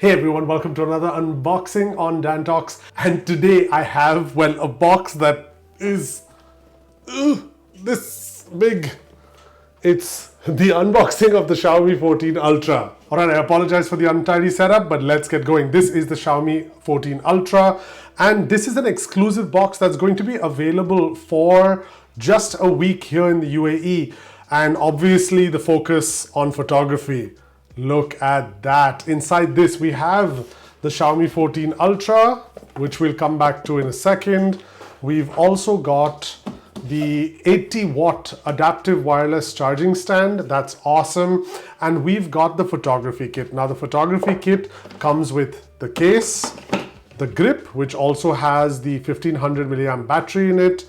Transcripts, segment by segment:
Hey everyone, welcome to another unboxing on Dan Talks. And today I have, well, a box that is this big. It's the unboxing of the Xiaomi 14 Ultra. Alright, I apologize for the untidy setup, but let's get going. This is the Xiaomi 14 Ultra, and this is an exclusive box that's going to be available for just a week here in the UAE. And obviously the focus on photography. Look at that. Inside this we have the Xiaomi 14 Ultra, which we'll come back to in a second. We've also got the 80-watt adaptive wireless charging stand. That's awesome. And we've got the photography kit. Now the photography kit comes with the case, the grip, which also has the 1500 milliamp battery in it.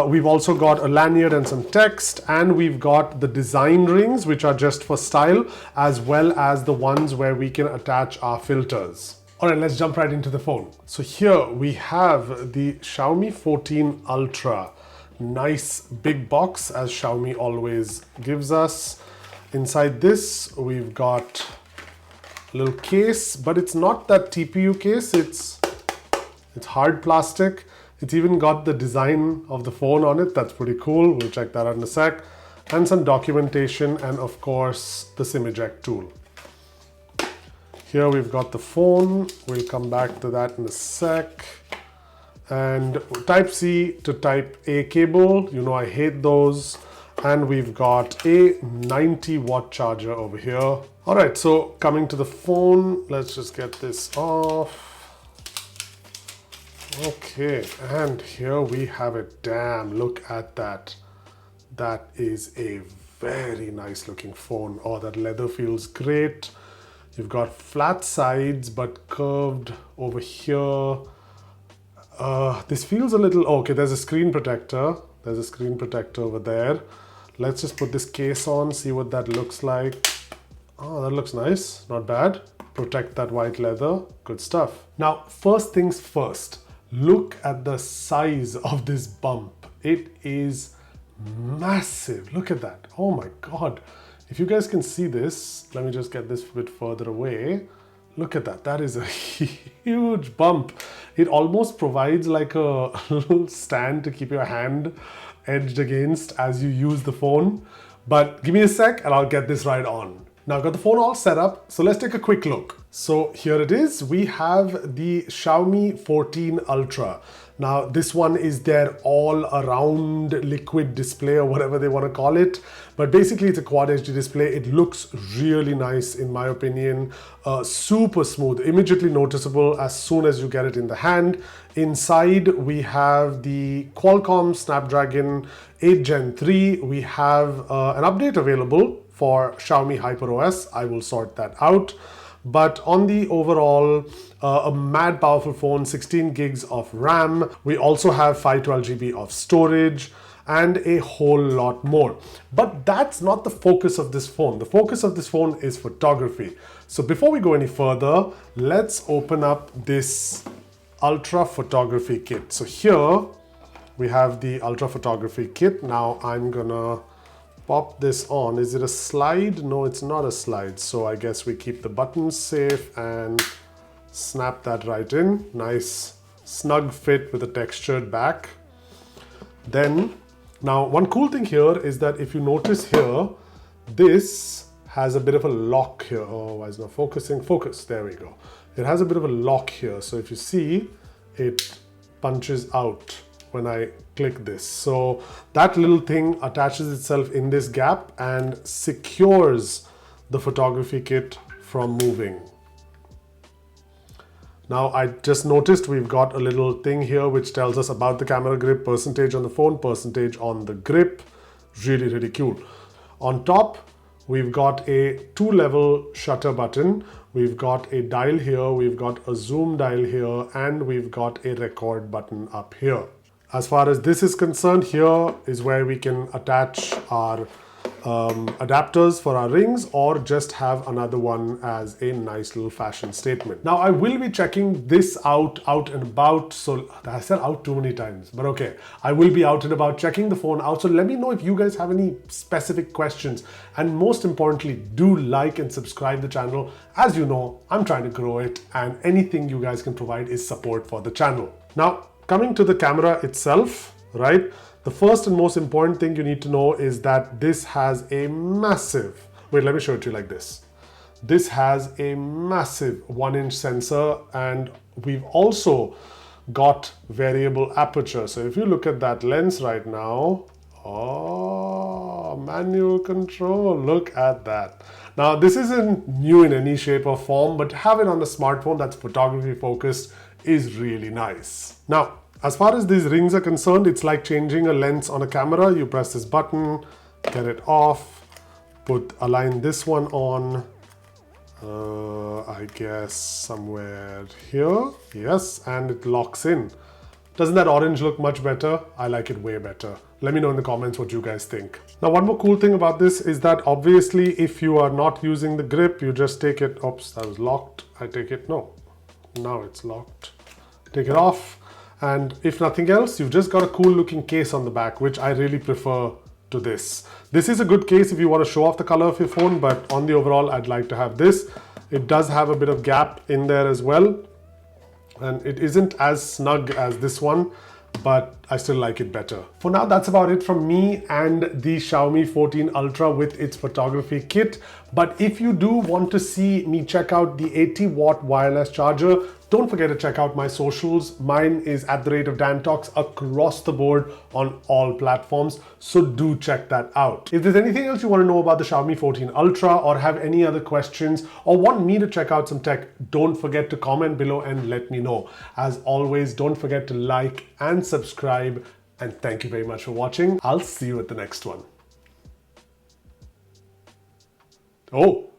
We've also got a lanyard and some text, and we've got the design rings, which are just for style, as well as the ones where we can attach our filters. All right, let's jump right into the phone. So here we have the Xiaomi 14 Ultra. Nice big box, as Xiaomi always gives us. Inside this, we've got a little case, but it's not that TPU case, it's hard plastic. It's even got the design of the phone on it. That's pretty cool. We'll check that out in a sec. And some documentation, and of course the SIM eject tool. Here we've got the phone. We'll come back to that in a sec. And type C to type A cable, you know I hate those. And we've got a 90-watt charger over here. All right, so coming to the phone, let's just get this off. Okay, and here we have it. Damn, look at that. That is a very nice looking phone. Oh, that leather feels great. You've got flat sides but curved over here. This feels a little, okay, there's a screen protector. There's a screen protector over there. Let's just put this case on, see what that looks like. Oh, that looks nice, not bad. Protect that white leather, good stuff. Now, first things first, look at the size of this bump. It is massive, look at that. Oh my God. If you guys can see this, let me just get this a bit further away. Look at that, that is a huge bump. It almost provides like a little stand to keep your hand edged against as you use the phone. But give me a sec and I'll get this right on. Now I've got the phone all set up, so let's take a quick look. So here it is. We have the Xiaomi 14 Ultra. Now this one is their all-around liquid display or whatever they want to call it. But basically it's a Quad HD display. It looks really nice in my opinion. Super smooth, immediately noticeable as soon as you get it in the hand. Inside we have the Qualcomm Snapdragon 8 Gen 3. We have an update available for Xiaomi HyperOS. I will sort that out. But on the overall, a mad powerful phone, 16 gigs of RAM. We also have 512 GB of storage and a whole lot more. But that's not the focus of this phone. The focus of this phone is photography. So before we go any further, let's open up this Ultra Photography Kit. So here we have the Ultra Photography Kit. Now I'm gonna pop this on. Is it a slide? No, it's not a slide. So I guess we keep the buttons safe and snap that right in. Nice snug fit with a textured back. Then, now one cool thing here is that if you notice here, this has a bit of a lock here. Oh, why is it not focusing? Focus, there we go. It has a bit of a lock here. So if you see, it punches out when I click this. So that little thing attaches itself in this gap and secures the photography kit from moving. Now I just noticed we've got a little thing here which tells us about the camera grip, percentage on the phone, percentage on the grip. Really, really cool. On top, we've got a 2-level shutter button. We've got a dial here, we've got a zoom dial here, and we've got a record button up here. As far as this is concerned, here is where we can attach our adapters for our rings, or just have another one as a nice little fashion statement. Now I will be checking this out and about. So I said out too many times, but okay, I will be out and about checking the phone out. So let me know if you guys have any specific questions, and most importantly, do like and subscribe the channel. As you know, I'm trying to grow it, and anything you guys can provide is support for the channel. Now coming to the camera itself, right? The first and most important thing you need to know is that this has a massive, wait, let me show it to you like this. This has a massive 1-inch sensor, and we've also got variable aperture. So if you look at that lens right now, oh, manual control, look at that. Now this isn't new in any shape or form, but have it on a smartphone that's photography focused is really nice. Now, as far as these rings are concerned, it's like changing a lens on a camera. You press this button, get it off, align this one on, I guess somewhere here. Yes, and it locks in. Doesn't that orange look much better? I like it way better. Let me know in the comments what you guys think. Now, one more cool thing about this is that obviously if you are not using the grip, you just take it, oops, that was locked. I take it, no, now it's locked. Take it off. And if nothing else, you've just got a cool looking case on the back, which I really prefer to this. This is a good case if you want to show off the color of your phone, but on the overall, I'd like to have this. It does have a bit of gap in there as well, and it isn't as snug as this one, but I still like it better. For now, that's about it from me and the Xiaomi 14 Ultra with its photography kit. But if you do want to see me check out the 80-watt wireless charger, don't forget to check out my socials. Mine is @DanTalks across the board on all platforms, so do check that out. If there's anything else you want to know about the Xiaomi 14 Ultra, or have any other questions, or want me to check out some tech, don't forget to comment below and let me know. As always, don't forget to like and subscribe, and thank you very much for watching. I'll see you at the next one. Oh.